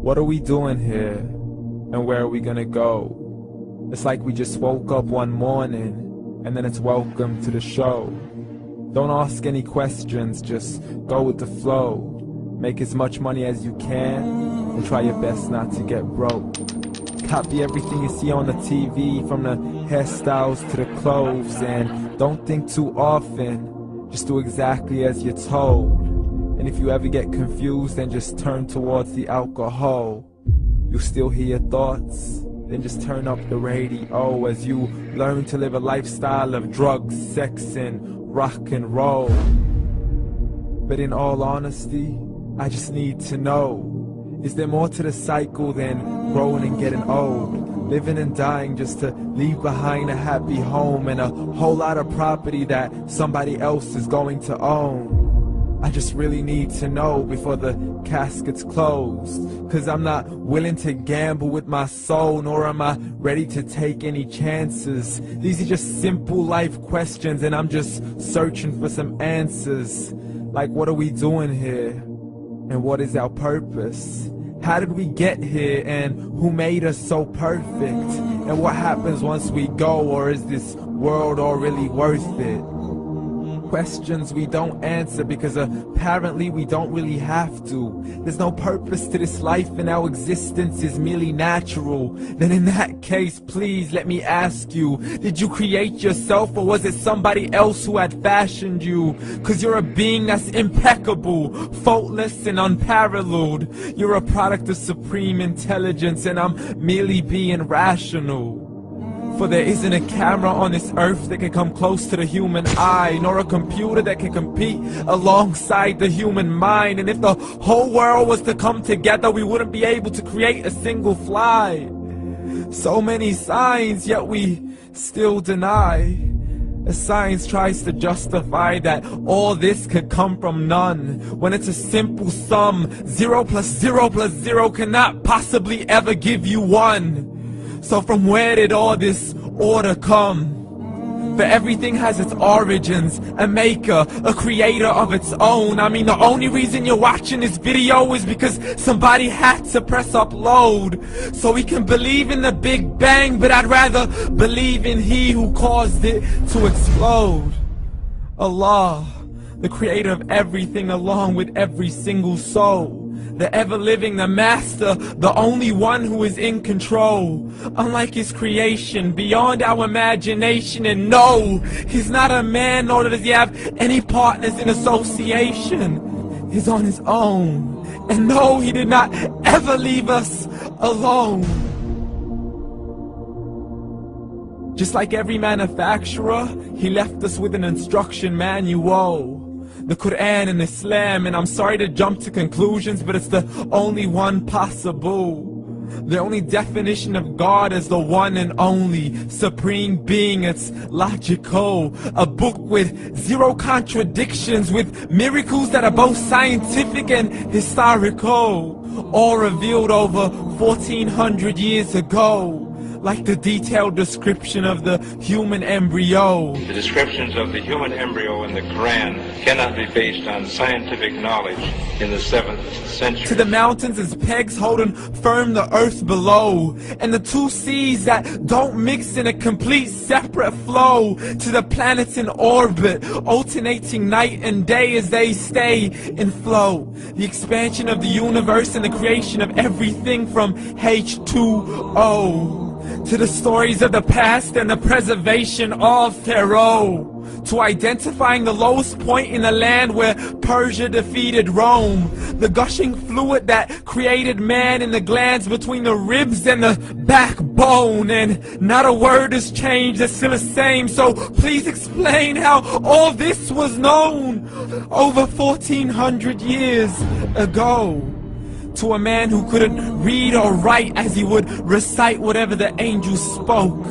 What are we doing here? And where are we gonna go? It's like we just woke up one morning, and then it's welcome to the show. Don't ask any questions, just go with the flow. Make as much money as you can, and try your best not to get broke. Copy everything you see on the TV, from the hairstyles to the clothes, and don't think too often, just do exactly as you're told. And if you ever get confused, then just turn towards the alcohol. You'll still hear your thoughts, then just turn up the radio as you learn to live a lifestyle of drugs, sex, and rock and roll. But in all honesty, I just need to know, is there more to the cycle than growing and getting old? Living and dying just to leave behind a happy home and a whole lot of property that somebody else is going to own. I just really need to know before the casket's closed, 'cause I'm not willing to gamble with my soul, nor am I ready to take any chances. These are just simple life questions, and I'm just searching for some answers. Like, what are we doing here? And what is our purpose? How did we get here, and who made us so perfect? And what happens once we go, or is this world all really worth it? Questions we don't answer because apparently we don't really have to. There's no purpose to this life and our existence is merely natural. Then in that case, please let me ask you, did you create yourself, or was it somebody else who had fashioned you? 'Cause you're a being that's impeccable, faultless and unparalleled. You're a product of supreme intelligence, and I'm merely being rational. For there isn't a camera on this earth that can come close to the human eye, nor a computer that can compete alongside the human mind. And if the whole world was to come together, we wouldn't be able to create a single fly. So many signs, yet we still deny. As science tries to justify that all this could come from none, when it's a simple sum. 0 plus 0 plus 0 cannot possibly ever give you 1. So from where did all this order come? For everything has its origins, a maker, a creator of its own. I mean, the only reason you're watching this video is because somebody had to press upload. So we can believe in the Big Bang, but I'd rather believe in He who caused it to explode. Allah, the creator of everything, along with every single soul. The ever-living, the master, the only one who is in control. Unlike his creation, beyond our imagination. And no, he's not a man, nor does he have any partners in association. He's on his own. And no, he did not ever leave us alone. Just like every manufacturer, he left us with an instruction manual. The Quran and Islam, and I'm sorry to jump to conclusions, but it's the only one possible. The only definition of God is the one and only supreme being. It's logical, a book with 0 contradictions, with miracles that are both scientific and historical, all revealed over 1400 years ago. Like the detailed description of the human embryo. The descriptions of the human embryo in the Quran cannot be based on scientific knowledge in the 7th century. To the mountains as pegs holding firm the earth below, and the 2 seas that don't mix in a complete separate flow. To the planets in orbit, alternating night and day as they stay in flow. The expansion of the universe and the creation of everything from H2O. To the stories of the past and the preservation of Pharaoh. To identifying the lowest point in the land where Persia defeated Rome. The gushing fluid that created man in the glands between the ribs and the backbone. And not a word has changed, it's still the same. So please explain how all this was known over 1400 years ago. To a man who couldn't read or write, as he would recite whatever the angels spoke.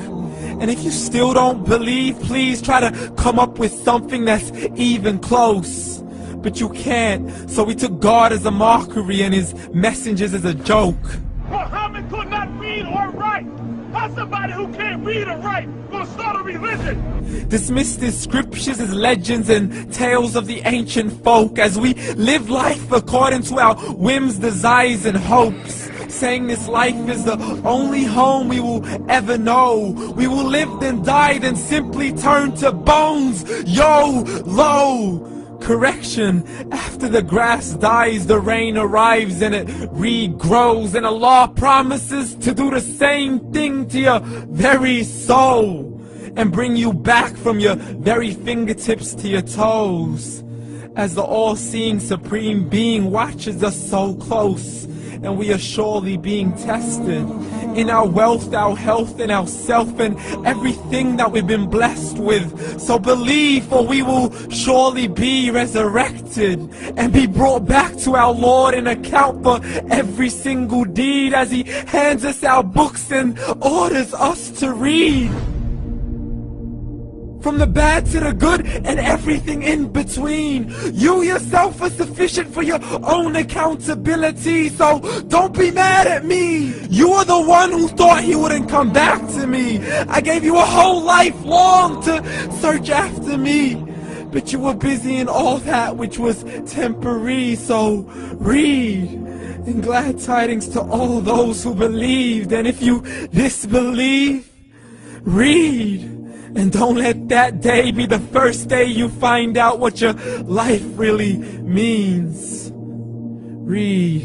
And if you still don't believe, please try to come up with something that's even close. But you can't, so we took God as a mockery and his messengers as a joke. Muhammad could not read or write. How's somebody who can't read or write gonna start a religion? Dismiss the scriptures as legends and tales of the ancient folk, as we live life according to our whims, desires, and hopes. saying this life is the only home we will ever know. We will live then die then simply turn to bones. YOLO! Correction, after the grass dies, the rain arrives and it regrows, and Allah promises to do the same thing to your very soul and bring you back from your very fingertips to your toes, as the all-seeing supreme being watches us so close, and we are surely being tested in our wealth, our health, and our self, and everything that we've been blessed with. So believe, for we will surely be resurrected and be brought back to our Lord and account for every single deed, as He hands us our books and orders us to read. From the bad to the good and everything in between. You yourself are sufficient for your own accountability, so don't be mad at me. You are the one who thought He wouldn't come back to me. I gave you a whole life long to search after me, but you were busy in all that which was temporary. So read, and glad tidings to all those who believed. And if you disbelieve, read. And don't let that day be the first day you find out what your life really means. Read.